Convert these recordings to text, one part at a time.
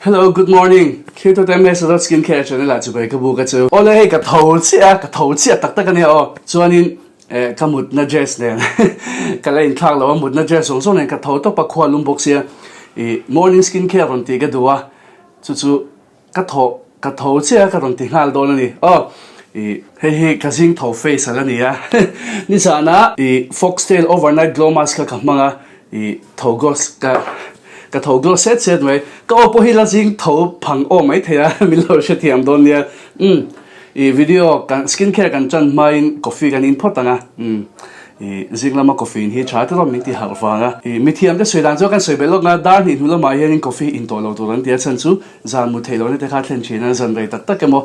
Hello, good morning. Khi tôi đem mes đó skincare channel là chụp cái bu cái chú. Ôi cái thầu chia tắc tắc cái này cho nên cái một na dress này, cái này thang là một na dress xong rồi cái thầu tóc bạc khoa lung bốc xia. Morning skincare còn tí cái đùa, chú cái thầu chia cái còn tí ngal đó này. Cái gì thầu face là này à. Ní sao na Foxtail overnight glow mask cái mang thầu gloss cái thầu gloss set vậy cái ô hi là riêng thầu phẳng ô mấy thế à mình lo sẽ thiam đón nha video cái skincare cái chân mai coffee cái import à riêng là mà coffee hi chả tôi mình thì học vàng à mình thiam cái sợi đan cho cái sợi bê lộc na đan thì nó mai hiện coffee in tổ lộc tổ lần tiệt chân chú gian một thế đó nên cái thân trên là dần vậy tất tất cái mò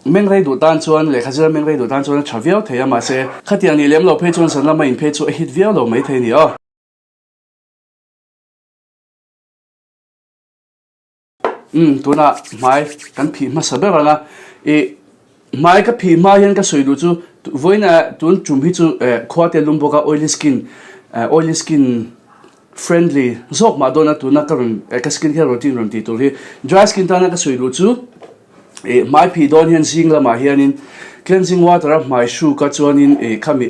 mình ray đủ tan chuan lệ khát mình ray đủ tan chuan chả viết thế mà sẽ khát tiền thì liếm lộc phê chuan sẵn là mình phê chuan hit viết lộc mấy thế nhỉ tôi na mai kan phi ma sabe ranga mai ka phi ma yan ka soidu chu voina tun chum hi chu khwate lumbo ka oily skin friendly zok ma dona tu na karun ka skin care routine ron ti to hi dry skin ta na ka soidu chu mai phi don hian sing la ma hianin cleansing water mai shu ka chuanin khami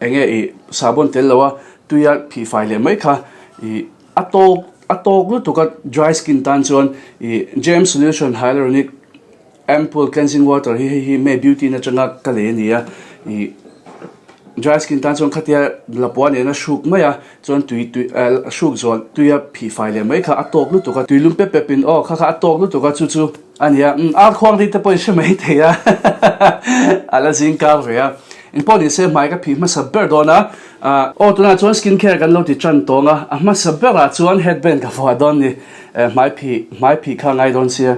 enge sabon tel lawa tuya phi fai le mai kha atok lu to ka dry skin tan chuan gem solution hyaluronic ampoule cleansing water hi me beauty na changa ka le nia dry skin tan chuan khatia lapwa ne na shuk maya chuan tui shuk zon tuya phi fai le mai kha atok lu to ka tuilum pe pe pin kha atok lu to ka chu ania a khwang ri te poi se mai theya ala zing ka ria in podi se mai ka phi ma saber dona tuna chuan skincare kan lo ti chan tonga ma sabera chuan headband ka fa don ni mai phi kha ngai don sia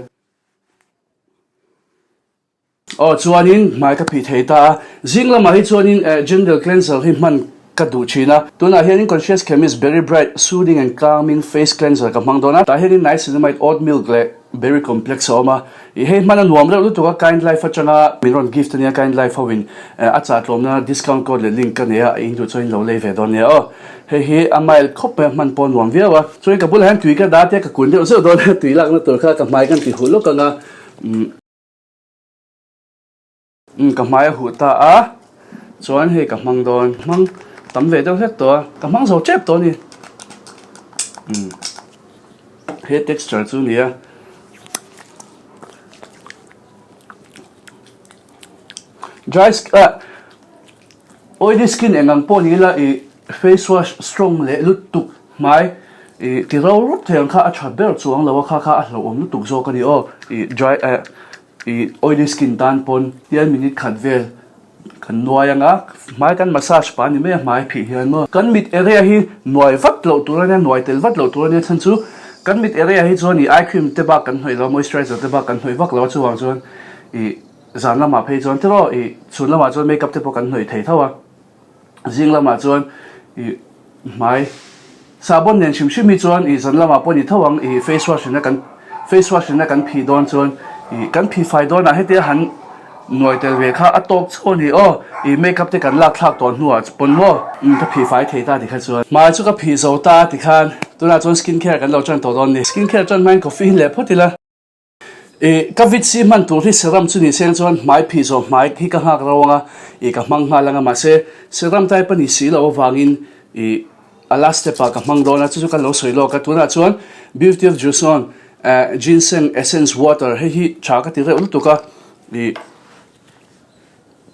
chuanin mai ka phi theita zingla mai chuanin gentle cleanser hi man ka du china tuna hianin conscious chemist berry bright soothing and calming face cleanser ka mang dona ta hianin niacinamide oat milk le berry complex oma he man nuam le tu ka kind life achanga miron gift ania kind life hawin acha tlomna discount code le link ka nia in tu choin lo le ve don nia he amail khop man pon nuam viawa choi ka bul han tui ka da te ka kun de so don tui lak na tur kha ka mai kan ti hulo ka nga ka mai hu ta chuan he ka mang don mang tam ve deuh hlek to ka mang zo chep to ni he texture chu nia dry skin oily skin engang po ni la face wash strong le lutuk mai ti ro rup theng kha a thaber chuang lawa kha a hlo om lutuk zo ka ni dry oily skin tan pon 10 minute khat vel kan noyanga mai kan massage pa ni me mai phi hian mo kan mit area hi noi vat lo turania noi tel vat lo turania chan chu kan mit area hi choni eye cream te ba kan hoi lo moisturizer te ba kan hoi vak lo chuang chuan zan lama phei chuan tero chun lama chuan makeup te po kan hnoi thei thawa zing lama chuan mai sabon nen shim shim mi chuan zan lama po ni thawang face wash na kan phi don chuan kan phi fai don a hete han noi tel ve kha atok choni makeup te kan lak thak ton nuwa pon mo ka phi fai thei ta dikha chuan mai chu ka phi zo ta tikhan tuna chuan skincare kan lo chan to don ni skincare chan man coffee le photila ka vitsi man tur hi serum chu ni seng chuan mai phi zo mai hi ka hak rawanga ka mang nga langa ma se serum tai pani si lo wangin alaste pa ka mang dona chu ka lo soilo ka tuna chuan beauty of juiceon ginseng essence water hi cha ka ti re ul tu ka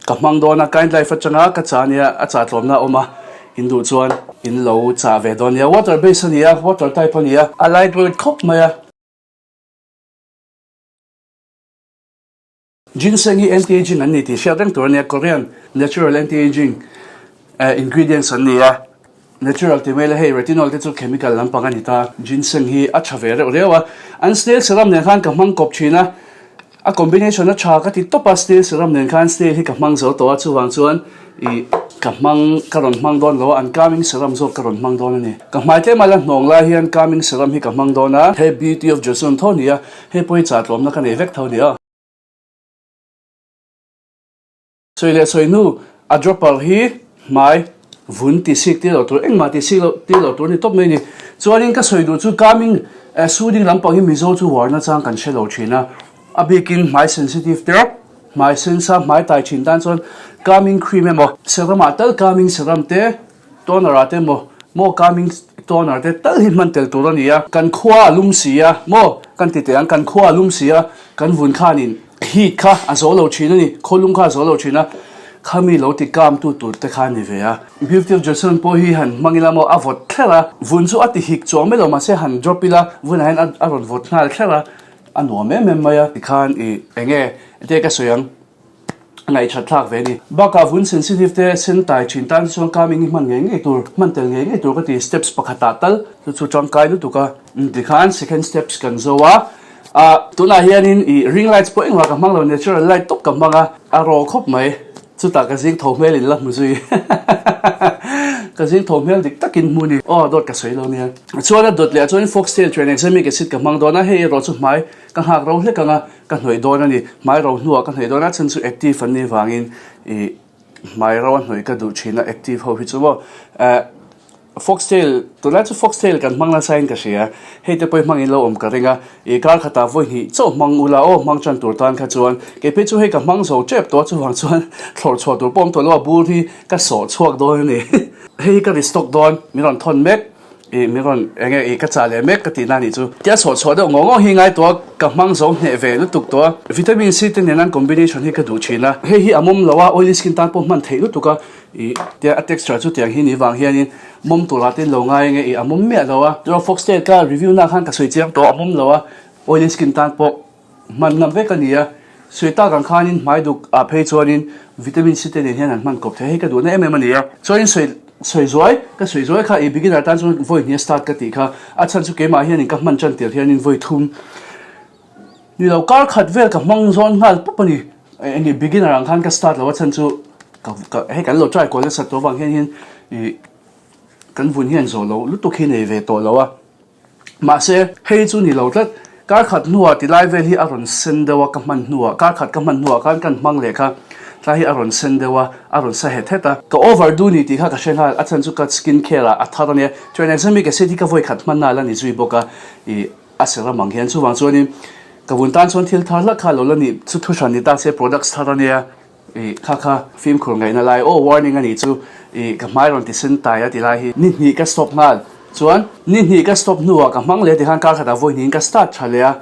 ka mang dona kind life achanga ka chania acha tlomna oma hindu chuan in lo cha ve donia water base ania water type ania a lightweight khop maya ginseng hi anti-aging an ni ti siadang turania Korean natural anti-aging ingredients an nia natural ti mele hey retinol te chu chemical lampang ani ta ginseng hi a chavere rewa an snail serum nen khan ka mang kop china a combination a cha ka ti topa snail serum nen khan snail hi ka mang zo to chu wang chuan ka mang karon mang don lo an calming serum zo karon mang don ani ka mai te mala hnong la hian calming serum hi ka mang dona he beauty of johnson thonia he poi cha tlom na kan evek thonia soinu a dropper hi mai vun ti sik ti lo tur engma ti sik lo ti lo tur ni top mai ni chuanin ka soidu chu calming soothing lampang hi mizo chu warna chang kan shelo thina a bikin my sensitive there my sensa my tai chin dan chon calming cream emo serum atal calming serum te toner ate mo calming toner te tal hin man tel turania kan khwa lum sia mo kan ti te an kan khwa lum sia kan vun khanin heat kha azolo thina ni kholum kha azolo thina khami lo ti kam tu te khan ni ve ya beauty johnson po hi han mangila mo avot thela vun chu ati hik chom melo ma se han dropila vun han aron vot nal thela anwa me maya ti khan enge te ka soyang ngai chat thak ve ni baka vun sensitive te sen tai chin tan song coming man nge tur man tel nge tur ka ti steps pakhata tal chu chang kai lu tuka ti khan second steps kan zowa tuna hianin ring lights po engwa ka manglo natural light top ka manga aro khop mai chu ta ka jing thomel in la muzui ka jing thomel dik takin muni dot ka sei lo nia chuan dot le chuan foxtail train exam ke sit ka mang dona he ro chu mai ka hak ro hle ka nga ka hnoi don ani mai ro hnuwa ka hnoi dona chen chu active ani wangin mai ro hnoi ka du china active ho hi chu bo foxtail to la chu foxtail kan mangla sign ka sia he te poi mangin lo ka ringa kar khata voi hi cho mangula mang chan tur tan kha chuan ke pe chu he ka mang so chep to chu wang chuan thlor chho tur pom to lo bur hi ka so chuak do ni he ka stock don miron thon mek miron enge ka cha le mek ka ti na ni chu tia so chho do ngo hi ngai to ka mang so ne ve lu tuk to vitamin C te nenan combination hi ka du china he hi amom lawa oily skin tan po man thei lu tuka tia texture chu tiang hi ni wang hianin mom tu la te lo ngai nge amom me lawa to foxtail ka review na khan ka soi chiang to amom lawa oily skin tan po man nam ve ka nia suita kan khanin mai duk a phei chuanin vitamin C te ne hian man kop the he ka du na em ania chuanin soi zoi kha beginner tan chu voi ni start ka ti kha a chan chu ke ma hian ka man chan tir hian voi thum ni lo kar khat vel ka mang zon hal papani enge beginner ang khan ka start lo chan chu ka he kan lo try ko le sat to wang hian kan vun hian zo lo lu tu khi nei ve to lo wa ma se he chu ni lo tlat kar khat nuwa ti lai vel hi aron sendewa ka man nuwa kar khat ka man nuwa kan mang le kha tlahi aron sendewa aron sa he theta ka overdo ni ti kha ka shen ha achan chu ka skin care a thara ne train exam ke seti ka voi khat man na la ni zui boka asera mang hian chu wang chuani ka vun tan chon thil thar la kha lo la ni chu thu shan ni ta se products thara ne kha film khur ngai na lai warning ani chu ka mai ron ti sen ta ya ti lai hi ni ka stop ngal chuan ni ka stop nuwa ka mang le ti khan ka khata voi ni ka start chale a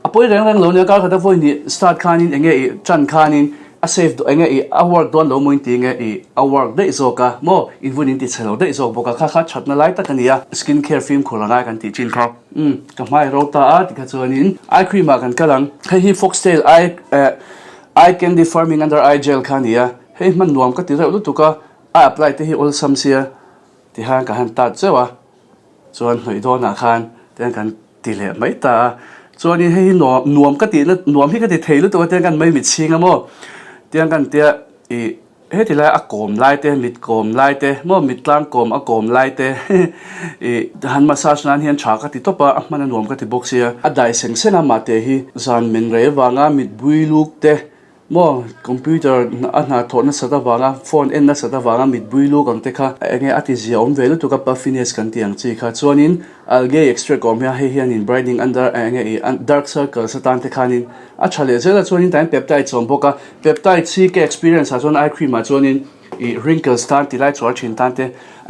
apoi reng lo ne ka khata voi ni start khanin enge chan khanin a save do enge a work don lo moin ti nge a work de zoka mo invun in ti chelo de zok boka kha chatna lai ta kania skin care film khuranga kan ti chin kha ka mai ro ta a ti kha chuanin eye cream a kan kalang hi foxtail eye candy firming under eye gel khania he man nuam ka ti ra lu tuka a apply te hi all samsia ti ha ka han ta chewa chuan hnoi do na khan ten kan ti le mai ta chuanin he nuam ka ti na nuam hi ka ti theilu to ten kan mai mi chinga mo tiang kan tia he ti lai a kom lai te mit kom lai te mo mit tlang kom a kom lai te han massage nan hian tha ka ti topa a man nuam ka ti boxia a dai seng sena ma te hi zan min re wanga mit bui luk te mo computer na thona sada wanga phone en na sada wanga mit bui luk ang te kha enge ati zia om velu to ka puffiness kan tiang chi kha chuanin algae extract om he hian in brightening under enge dark circles satan te khanin a chale zela chuanin time peptide chom boka peptide chi ke experience a chon eye cream a chuanin wrinkles tan ti lai chor chin tan te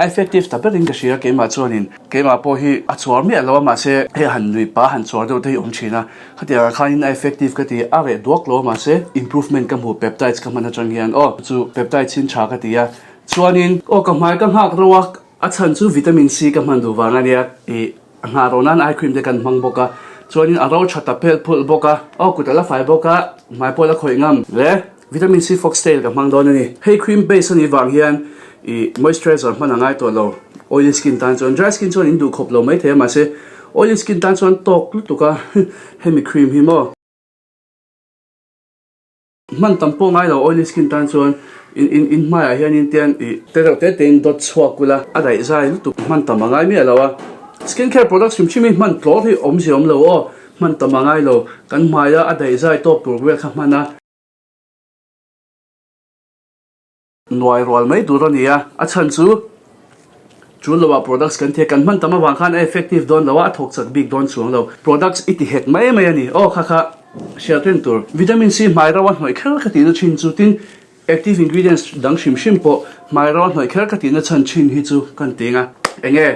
effective ta berin ka shia ke ma chuanin ke ma po hi a chor mi alo ma se he han nui pa han chor do te om china khatia khanin effective ka ti a re dok lo ma se improvement ka mu peptides ka man chang hian chu peptide chin cha ka ti ya chuanin ka mai ka hak rowa a chan chu vitamin C ka man du wanga nia nga ronan eye cream te kan mang boka chuanin aro chata pel phul boka kutala fai boka mai pola khoi ngam le vitamin C foxtail ka mang don ani hey cream base ani wang hian moisturizer man angai to lo oily skin tan chon dry skin chon indu khop lo mai the ma se oily skin tan chon tok lu tuka hemi cream hi mo man tampo ngai lo oily skin tan chon in mai hian in tian te ten dot chhuakula adai zai lu tu man tamangai mi alawa skincare products chimi man tlor hi om si om lo man tamangai lo kan maya adai zai top tur wel kha mana noi rol mai dur ania a chan chu chuan lawa products kan the kan man tama wang khan effective don lawa thok chak big don chuang lo products iti het mai mai ani kha share ten tur vitamin C mai rawan noi khel khati na chin chu tin active ingredients dang shim po mai rawan noi khel khati na chan chin hi chu kan tinga enge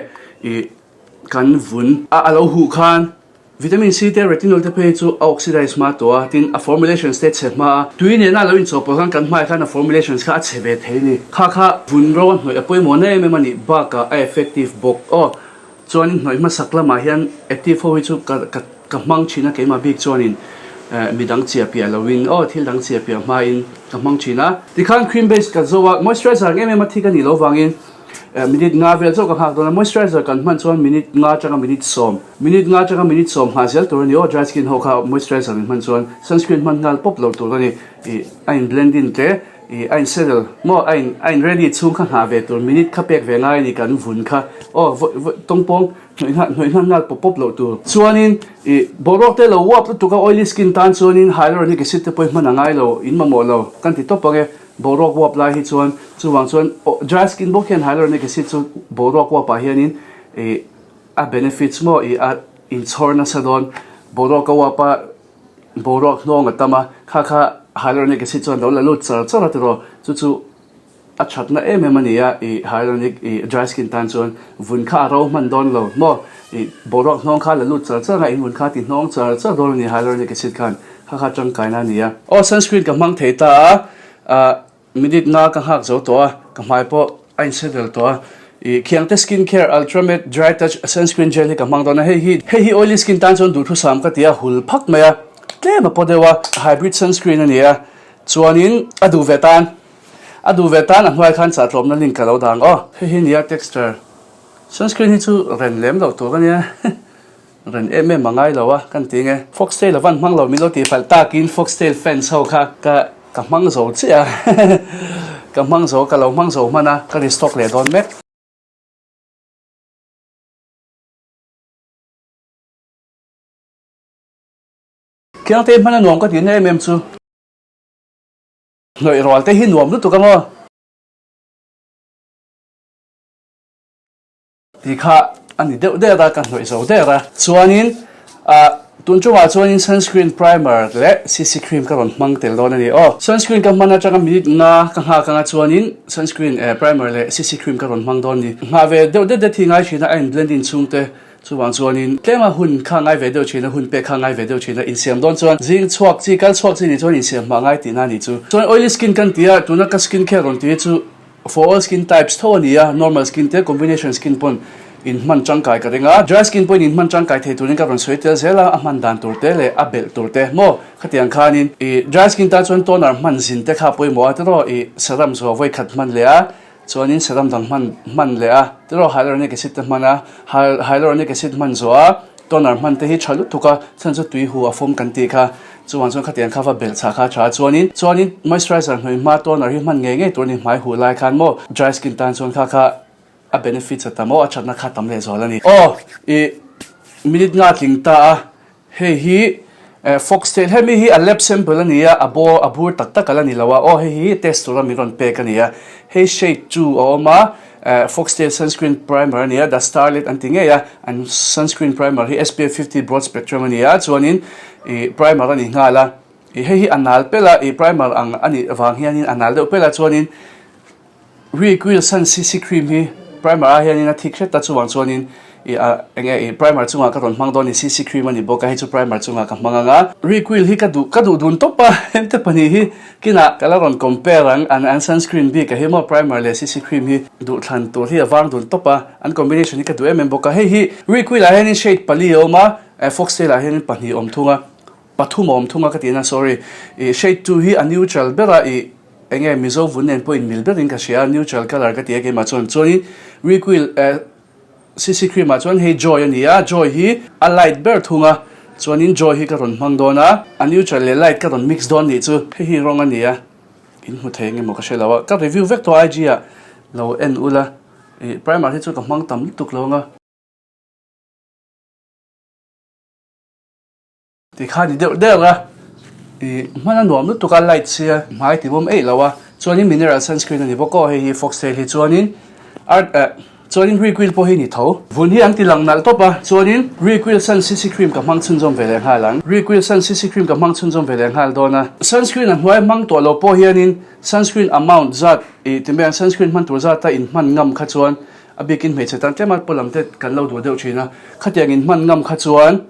kan vun alo hu khan vitamin C te retinol te pe chu oxidize ma to tin a formulation state se ma tuin na lo in so po kan mai khan a formulations kha chebe theini kha vun ro noi apoi mo ne me mani ba ka effective bok chuan noi ma sakla ma hian active ho chu ka mang china ke ma big chuanin midang chia pia lowin thil dang chia pia ma in ka mang china ti khan cream base ka zowa moisturizer nge me ma thika ni lo wangin minute nga vel zo ka hak dona moisturizer kan man chuan minute nga changa minute som ha zel tur ni dry skin ho kha moisturizer man chuan sunscreen man ngal pop lo tur ni ein blending te ein settle mo ein ready chung kha ha ve tur minute kha pek ve ngai ni kan vun kha tongpong noi ngal pop lo tur chuanin borok te lo wap tu ka oily skin tan chuanin hyaluronic acid te poi man angai lo in ma mo lo kan ti to page borok wap lai hi chuan chuwang chuan dry skin bo khen hyaluronic acid chu borok wap a hianin a benefits mo a in chorna sadon borok wapa borok nong atama kha hyaluronic acid chuan lo la lut char atro chu a chatna mania hyaluronic dry skin tan chuan vun kha ro man don lo mo borok nong kha la lut char nga in vun kha ti nong char don ni hyaluronic acid khan kha chang kaina nia sunscreen ka mang theita minute nga ka hak zo to ka mai po ein settle to khiang te skin care ultimate dry touch sunscreen gel ka mang dona hi oily skin tan chon du thu sam ka tia hul phak maya tle ma podewa hybrid sunscreen ania chuanin adu vetan a hnuai khan cha tlom na link ka lo dang hi nia texture sunscreen hi chu ren lem lo to ka nia ren mangai lo kan tinge foxtail van mang lo mi lo ti fal ta kin foxtail fence ho kha ka mang zo chia ka mang zo ka lo mang zo mana ka stock le don mek kyang te mana nom ka tin chu noi rol te hi nom lu tu ka mo ti kha ani de da kan noi zo de ra chuanin tun chu wa chuanin sunscreen primer le CC cream ka ron mang tel don ani sunscreen ka mana changa minute nga ka ha ka chuanin sunscreen primer le CC cream ka ron mang don ni nga ve de thingai china ein blending chungte chuwang chuanin tlema hun kha ngai ve deuh china hun pe kha ngai ve deuh china in siam don chuan jing chuak chi kal chuak chi ni chuan in siam ma ngai ti na ni chu chuan oily skin kan tia tuna ka skin care ron ti chu for all skin types tho ania normal skin te combination skin pon in man changkai ka renga dry skin point in man changkai the turin ka ron soitel zela a man dan turte le a bel turte mo khatiang khanin dry skin ta chuan toner man zin te kha poi mo atro serum zo voi khat man le a chuanin serum dang man le a tro hyaluronic acid te mana hyaluronic acid man zo a toner man te hi chalu tuka sancho tui hu a form kan ti kha chuan khatiang kha va bel cha kha cha chuanin moisturizer hnoi ma toner hi man nge tur ni mai hu lai khan mo dry skin tan chuan kha a benefits atamo a chatna kha tam le zolani minute nga tling ta hi foxtail hemi hi a lab sample ania abur tak ala ni lawa hi test tura mi ron pe kania shade 2 ma foxtail sunscreen primer ania da starlit antinge ya and sunscreen primer hi SPF 50 broad spectrum ania chuanin primer ani ngala hi anal pela primer ang ani awang hianin anal de pela chuanin requil sun CC cream hi primer a hianin a thik hret ta chuwang chuanin primer chunga ka ron mang don ni CC cream ani boka hi chu primer chunga ka manganga requil hi ka du dun topa ente pani hi kina kala ron compare an sunscreen bi ka hi mo primer le CC cream hi du than tur hi awang dun topa an combination hi ka du boka hi requil a hianin shade pali oma foxtail a hianin pani om thunga pathum om thunga ka tina sorry shade 2 hi a neutral bera mizo vunen point milberin ka share neutral color ka tiake ma chon requil CC cream ma chon hey joy ania joy hi a light ber thunga chuanin joy hi ka ron mangdona a neutral le light ka ron mix don ni chu hi rong ania in hu theng mo ka shelawa ka review vek to IG a lo en ula primer hi chu ka mang tam tuk lo nga ti khani de ra mana nuam lu tuka light sia mai ti bom lawa chuanin mineral sunscreen ani boko hi foxtail hi chuanin chuanin requil po hi ni tho vun hi an ti lang nal topa chuanin requil sun CC cream ka mang chun jom vele halang requil sun CC cream ka mang chun jom vele hal dona sunscreen an huai mang to lo po hianin sunscreen amount zat e timbe sunscreen man tur zat ta in man ngam kha chuan abikin me chetan tlemat polam te kan lo do deuh thina khatiang in man ngam kha chuan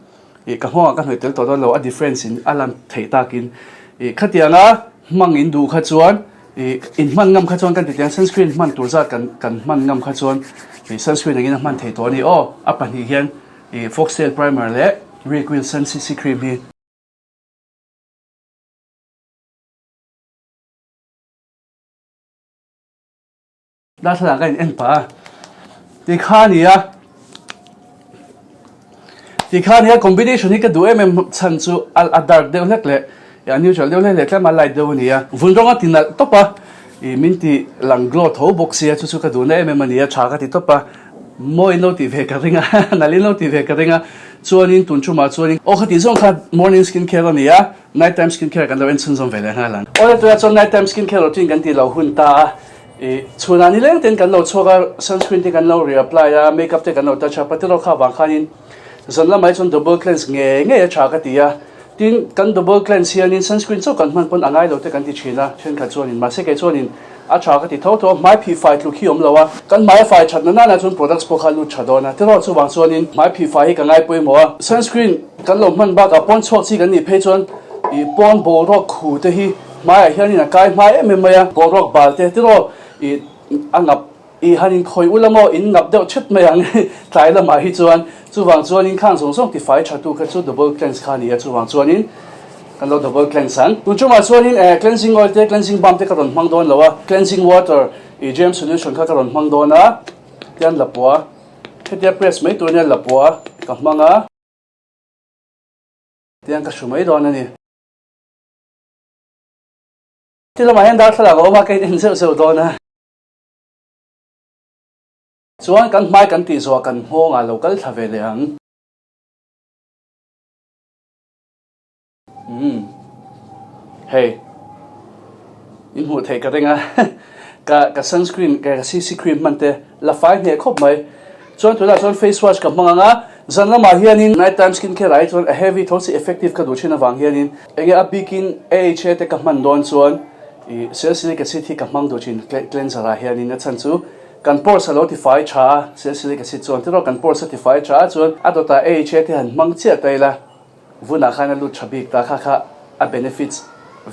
e ka ho ka hnoitel to lo a difference in alam thei takin e khatianga mangin du kha chuan e in man ngam kha chuan kan tiang sunscreen man tur zat kan man ngam kha chuan e sunscreen angin man thei to ni o apan hi hian e foxtail primer le requil sun CC cream hi da thla ga en pa ti khania combination hi ka du chan chu al dark deuh hlek le ya neutral deuh hlek le tlama light deuh nia vunronga tinal topa e minti lang glow tho boxia chu ka du na ania tha ka ti topa moi no ti ve ka ringa nali no ti ve ka ringa chuanin tunchu ma chuanin o khati zong kha morning skin care ania night time skin care kan lo en chun zong vele halan o to ya chon night time skin care routine kan ti lo hun ta e chuna ni leng ten kan lo choga sunscreen te kan lo reapply ya makeup te kan lo touch up patilo kha wang khanin zanla mai chon double cleanse nge cha ka ti ya tin kan double cleanse hianin sunscreen cho kan man pon angai lo te kan ti china chen kha chuanin ma se ke chuanin a cha ka ti tho mai p5 lu khi om lawa kan mai fi chat na na chon products po kha lu chadona te ro chu wang chuanin mai p5 hi ka ngai poi mo sunscreen kan lo man ba ka pon chok chi kan ni phe chuan i pon bo ro khu te hi mai hianin a kai mai em ya bo ro bal te ro i angap i hanin khoi ulamo in ngap deuh chet mayang tlai lama hi chuan chuwang chuanin khang song song ti fai thatu kha chu double cleanse kha ni chuwang chuanin kan lo double cleanse an tu chuma chuanin cleansing oil te cleansing balm te ka ron hmang don lawa cleansing water i gem solution kha ka ron hmang dona tian lapua hetia press mai tu ne lapua ka hmanga tian ka shumai don ani tilama hen dar thala go ma kai in se dona chuan kan mai kan ti zo kan honga local thavele ang hey in hu thei ka ringa ka sunscreen ka CC cream man te la fai ne khop mai chuan tu la chuan face wash ka manga zanla ma hianin night time skin care ai chuan a heavy thosi effective ka du china wang hianin enge a bikin AHA te ka man don chuan i salicylic acid hi ka mang do chin cleanser a hianin a chan chu kan por certify cha salicylic acid chuan tiro kan por certify cha chuan adota AHA te han mang che taila vuna khana lu thabik ta kha a benefits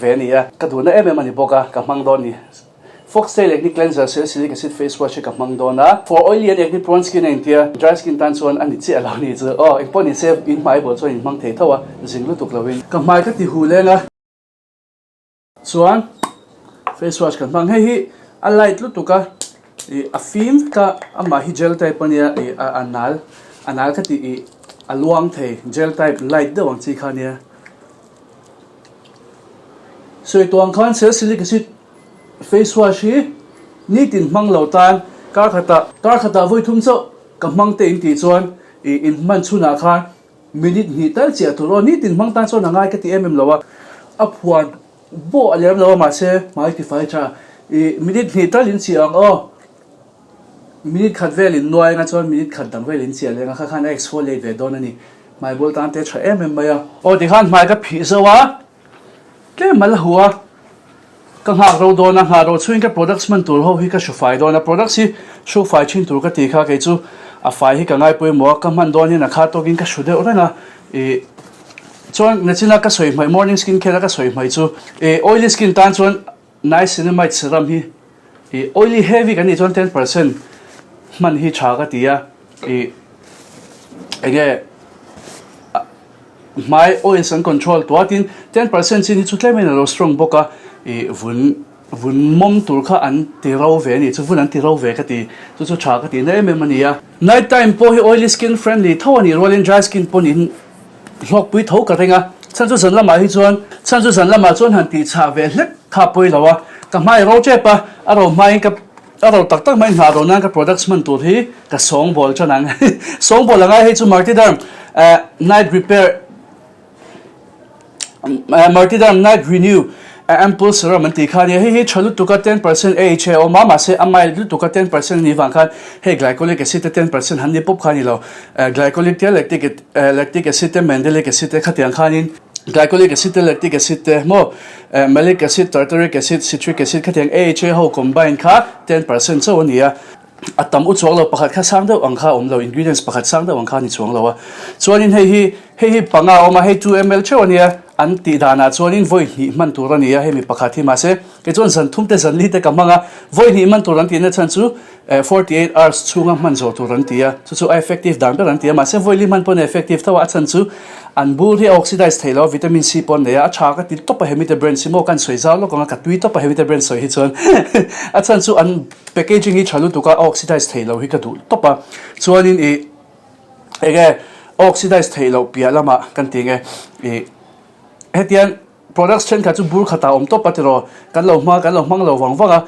venia kaduna mani boka ka mang don ni foxtail acne cleanser salicylic acid face wash ka mang dona for oily and acne prone skin and dry skin tan chuan ani che alaw ni chu oh imponi save in mai bo chuan in mang thei thawa jinglu tuk lawin ka mai ka ti hu lenga chuan face wash kan mang hi a light lu tuka a film ka ama hi gel type ania anal ka ti aluang thei gel type light de wang chi khania so tuang khan salicylic acid face wash hi ni tin mang lo tan kar khata voi thum cho ka mang te in ti chuan in man chuna khan minute ni tar chia thuro ni tin mang tan chuan angai ka ti lawa a phuan bo alem lawa ma se mai ti fai cha minute ni tar in chiang minute khat vel in noi nga chuan minute khat dang vel in chia lenga kha khan exfoliate ve don ani mai bol tan te tha maya o ti khan mai ka phi zawa ke mal huwa ka ngak ro dona nga ro chuin ka products man tur ho hi ka shufai dona products hi shufai chin tur ka ti kha ke chu a fai hi ka ngai poi mo ka man don ni na kha to gin ka shude oranga chuan na china ka soi mai morning skin care ka soi mai chu oily skin tan chuan niacinamide serum hi oily heavy ka ni chuan 10% man hi tha ka tia ege my oils and control to atin 10% chin hi chu tlai mai na ro strong boka vun mom tur kha an ti ro ve ni chu vun an ti ro ve ka ti chu tha ka ti na mania night time po hi oily skin friendly thawani rolling dry skin pon in lok pui tho ka renga chan chu san lama hi chuan chan chu san lama chuan han ti cha ve hlek kha poi lawa ka mai ro che pa aro mai ka aro tak mai na ro na ka products man tur hi ka song bol chanang song bol anga hi chu Martiderm night repair Martiderm night renew ample serum an ti khan hi chalu tuka 10% AHA o ma se amai lu tuka 10% ni wang khan he glycolic acid 10% han ni pop khani lo glycolic te lactic acid te mandelic acid te khatiang khanin glycolic acid te lactic acid te mo malic acid tartaric acid citric acid khatiang AHA ho combine kha 10% so nia atam u chuang lo pakhat kha sang deuh ang kha lo ingredients pakhat sang deuh ang kha ni chuang lo a chuanin hei panga oma hei 2 ml chawnia an ti dana chuanin voi hi man tur ania hemi pakhat hi ma se ke chon san thum te san li te kamanga voi hi man tur an ti na chan chu 48 hours chunga man zo tur an tia chu effective dan ber an tia ma se voi li man pon effective thawa chan chu an bur hi oxidize thailo vitamin C pon ne a tha ka ti top hemi te brand simo kan soi zaw lo ka tui top hemi te brand soi hi chon a chan chu an packaging hi chalu tu ka oxidize thailo hi ka du topa chuanin ege oxidize thailo pia lama kan tinge hetian products chen kha chu bur khata om to patiro kan lo mang lo wanga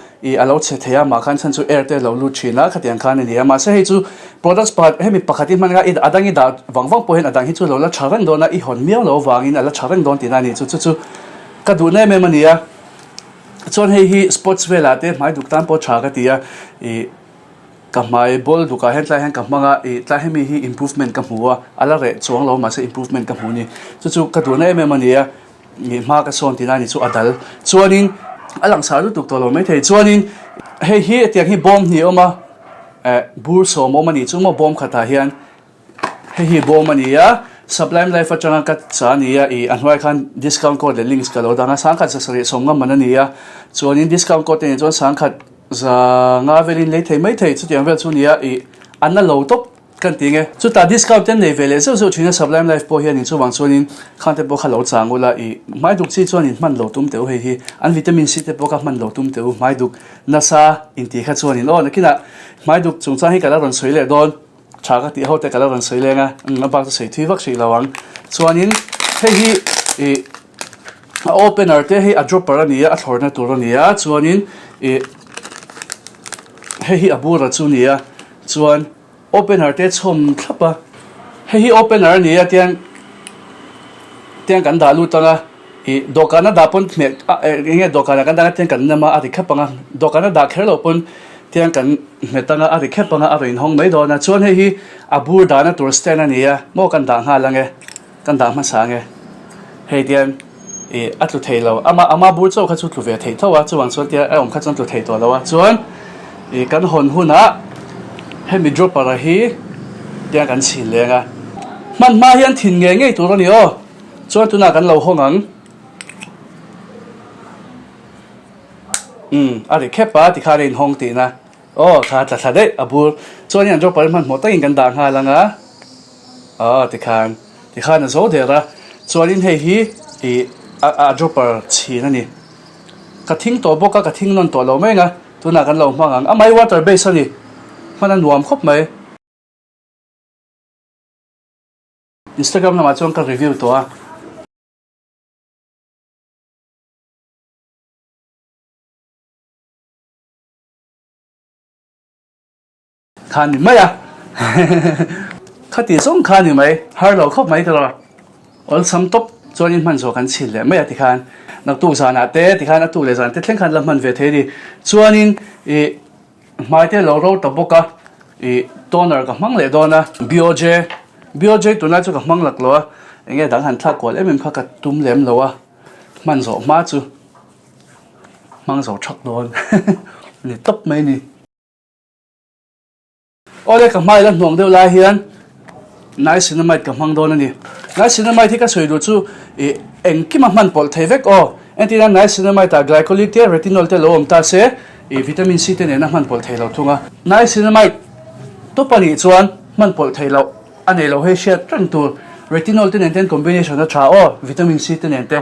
alo che theya ma khan chan chu airtel lo lu china khatiang khan ni ma se he chu products pat hemi pakhati man ga adangi da wang po hen adang hi chu lo la tharang dona I hon miao lo wangin ala tharang don tina ni chu ka du ne me mania chon hi sports vela te mai duktan po tha ka tia kamai bol duka hen tla hen kamanga tla hemi hi improvement ka huwa ala re chuang lo ma se improvement ka huni chu ka du ne me mania ni ma ka son tina ni chu adal chuanin alang sa lu tuk to lo mai thei chuanin hi tiang hi bomb ni oma bur so mo mani chu mo bomb khata hian hi bomb mani ya Sublime Life atanga ka cha ni ya anhwai khan discount code le links ka lo danga sang khat sa sari somnga manani ya chuanin discount code ni chon sang khat za nga velin le thei mai thei chu tiang vel chu ni ya anna lo top kan tinge chu ta discount ten nei vele so thina Sublime Life po hian in chu wang chuanin khan te po khalo changula mai duk chi chuanin man lo tum teu hei hi an vitamin C te po ka man lo tum teu mai duk nasa in ti kha chuanin on kina mai duk chung cha hi kala ron soile don chaga ti hote kala ron soile nga ngabak tu sei thui vak sei lawang chuanin hei hi opener te hei a dropper ania a thlorna tur ania chuanin hei abura chu nia chuan opener te chom thlapa hei opener nia tiang kan da lu tanga dokana da pon me nge dokana kan da tiang kan nama a ri khapanga dokana da kherlo pon tiang kan metanga a ri khapanga a rein hong mai do na chuan hei abur da na tur stand ania mo kan da nga lange kan da ma sange hei tiang atlu theilo ama bur chaw kha chu tlu ve thei thawa chuwang chuan tia om kha chon tlu thei to lawa chuan kan hon huna hemi drop para hi tia kan chin lenga man ma hian thin nge ngei tur ani o chuan tuna kan lo hongang ari khepa ti kharin hong ti na kha tla de abur chuan yan drop para man mo takin kan da nga langa ti khan zo dera chuanin hei hi a dropper china ni ka thing to boka ka thing non to lo mai nga tuna kan lo mangang amai water base ani manan nuam khop mai Instagram na ma chuan ka review to a khan mai a khati song khan mai har lo khop mai to all sam top chuanin man zo kan chil le mai ati khan nak tu sana te ti khan atu le zan te thleng khan lam man ve thei ri chuanin mai te lo ro ta boka toner ka mang le dona BOJ tuna chu ka mang lak lo enge dang han thla kol em kha ka tum lem lo a man zo ma chu mang zo thak don ni top mai ni ole ka mai lan hnuang deuh lai hian niacinamide ka mang don ani niacinamide ka soi du chu engkima man pol thei vek o entina niacinamide ta glycolic te retinol te lo om ta se vitamin C te ne na man pol thei lo thunga niacinamide to pani chuan man pol thei lo ane lo he shet tran tu retinol te ne ten combination na tha o vitamin C te ne te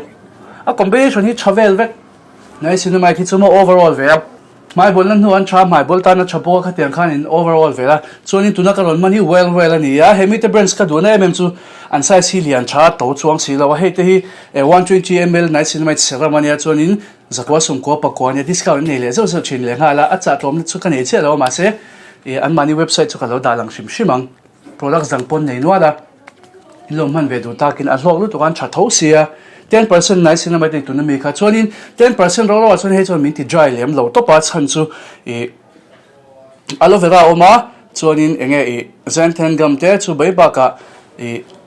a combination hi chavel vek niacinamide hi chuma overall ve mai bol nan huan tha mai bol ta na chapo kha tiang khan in overall vela chuanin tuna ka ron mani well ani ya hemi te brands ka du na chu an size hi lian tha to chuang si lo he te hi 120 ml niacinamide serum ania chuanin zakwa sum ko pa ko ania discount nei le zo chin le nga la acha tlom chu ka nei che lo ma se an mani website chu ka lo dalang shimang products dang pon nei nuala ilom man ve du takin a hlok lu to kan tha tho sia 10% nai cinematic tu na mi kha chuanin 10% ro chuan he chuan min ti dry lem lo to pa chan chu aloe vera oma chuanin enge xanthan gum te chu bai ba ka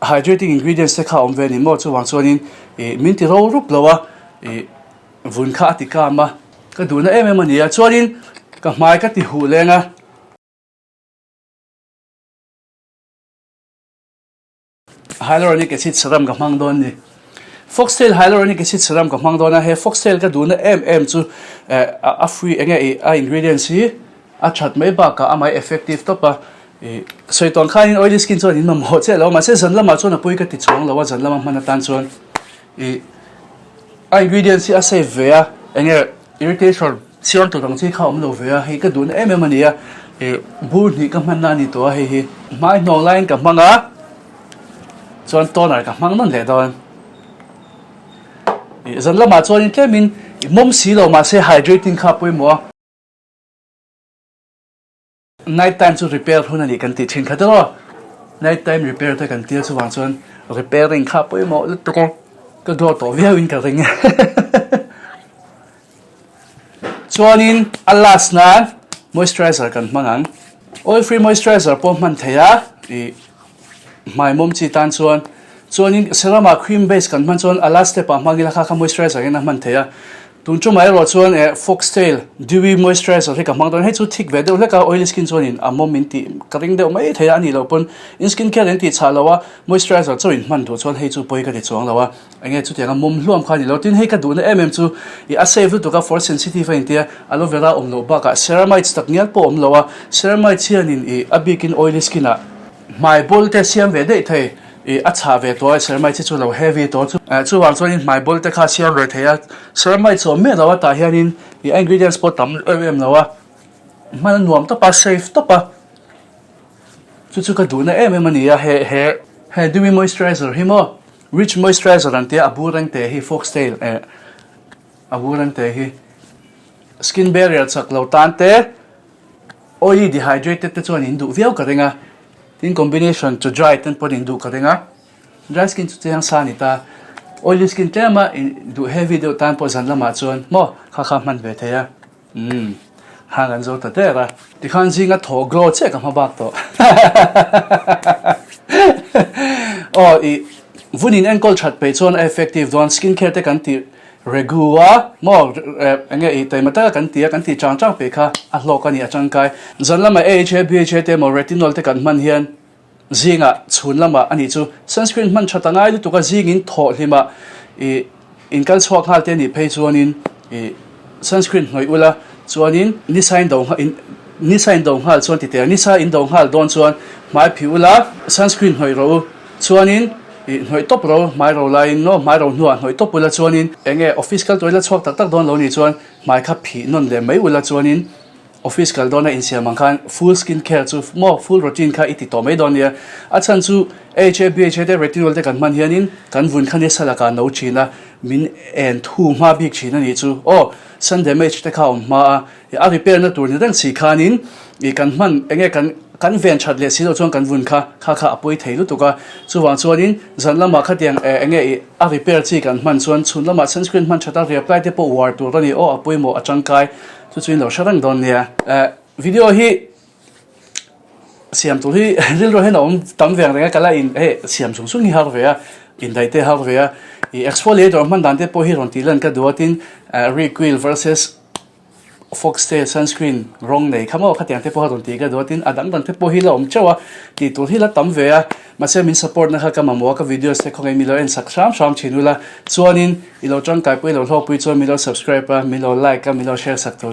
hydrating ingredients te kha om ve ni mo chu wang chuanin min ti ro rup lowa vun kha ti ka ma ka du na em ania chuanin ka mai ka ti hu lenga hyaluronic acid serum ka mang don ni foxtail hyaluronic acid serum ka mang dona he foxtail ka du na chu a free enge a ingredients hi a chat mai ba ka amai effective to pa soiton khain oily skin chuan in mam ho che lo ma se zan lama chuan a pui ka ti chuang lo wa zan lama man tan chuan a ingredients hi a save ve a enge irritation siron to dang chi kha om lo ve a he ka du na ania bur ni ka man na ni to he mai no line ka manga chuan toner ka mang non le don zan lama chuan in tlemin mom si lo ma se hydrating kha pui mo night time to repair huna ni kan ti thin kha do night time repair ta kan ti chu wang chuan repairing kha pui mo to ko do to via win ka ring chuan in alas na moisturizer kan mangang oil free moisturizer po man theya mai mom chi tan chuan in serama cream base kan man chuan alaste pa mangila kha moisturizer ena man theya tun chu mai ro chuan foxtail dewy moisturizer he ka mang don he chu thick ve de le ka oily skin chuan in amom min ti karing de mai theya ani lo pon in skin care ti cha lawa moisturizer chu in man tu chuan he chu poi ka ti chuang lawa ange chu tianga mom hluam kha ni lo tin he ka du na chu a save to ka for sensitive in tia aloe vera om lo ba ka ceramides tak nial po om lawa ceramides hian in a bikin oily skin a mai bol te siam ve de thei a cha ve to ceramides chu lo heavy to chu wang chuan in mai bol te kha siam re theya ceramides o me lawa ta hian in ingredients po tam em lawa man nuam to pa safe to pa chu ka du na em ania he dewy moisturizer hi mo rich moisturizer an tia aburang te hi foxtail aburang te hi skin barrier chak lo tan te oily dehydrated te chuan in du viau ka renga in combination to dry ten pon in du ka renga dry skin chu chang sa ni ta oily skin te ma in du heavy do tan po zan lama chuan mo kha man ve theya hang an zo ta te ra ti khan jinga tho grow che ka ma bak to vunin ankle chat pe chuan effective don skin care te kan ti regua mo enge tai mata kan ti chang pe kha a hlok ani achang kai zanlama AHA BHA te mo retinol te kan man hian zinga chhun lama ani chu sunscreen man thatangai tu ka zingin tho hlima in kal chhuak hal te ni phei chuanin sunscreen hnoi ula chuanin ni sign dong hal chuan ti te ni sa in dong hal don chuan mai phiula sunscreen hnoi ro chuanin hoi top ro mai ro line no mai ro nuan hoi top ula chuanin enge office kal toilet chhuak tak don lo ni chuan mai kha phi non le mai ula chuanin office kal dona in siam khan full skin care chu mo full routine kha iti to mai don ya achan chu AHA BHA te retinol te kan man hianin kan vun khan sala ka no china min en thu ma bik china ni chu sun damage te kha ma a repair na tur ni dang chi khanin kan man enge kan ven chat le silo chuan kan vun kha apoi theilu tuka chuwang chuanin zanlama kha tiang enge a repair chi kan man chuan chunlama sunscreen man chata reapply te po war tur ani apoi mo achangkai chu chuin lo sharang don nia video hi siam tu hi ril ro hen om tam veng renga kala in siam sung hi har ve in dai te har ve exfoliator man dan te po hi ron tilan ka duatin Requil versus foxtail sunscreen rong nei khamo khatiang te po don ti ga dotin adang dan te po hi la om chawa ti tur hi la tam ve a ma se min support na kha ka mamwa ka videos te khongai milo en saksham sham chinula chuanin ilo chang kai pui lo hlo pui chuan milo subscribe pa milo like ka milo share sak to